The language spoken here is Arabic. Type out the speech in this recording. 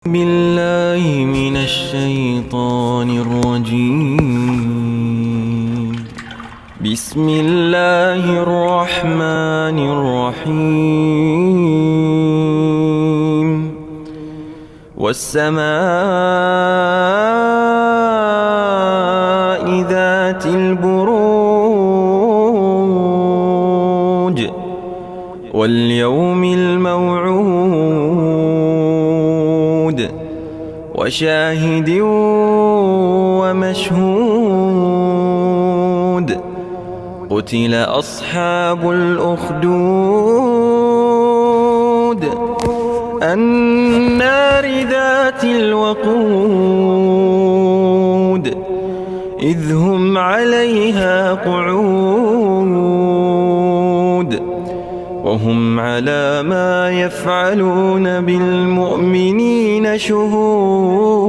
بالله من الشيطان الرجيم. بسم الله الرحمن الرحيم. والسماء ذات البروج واليوم الموعود وشاهد ومشهود. قتل أصحاب الأخدود النار ذات الوقود إذ هم عليها قعود وهم على ما يفعلون بالمؤمنين شهود.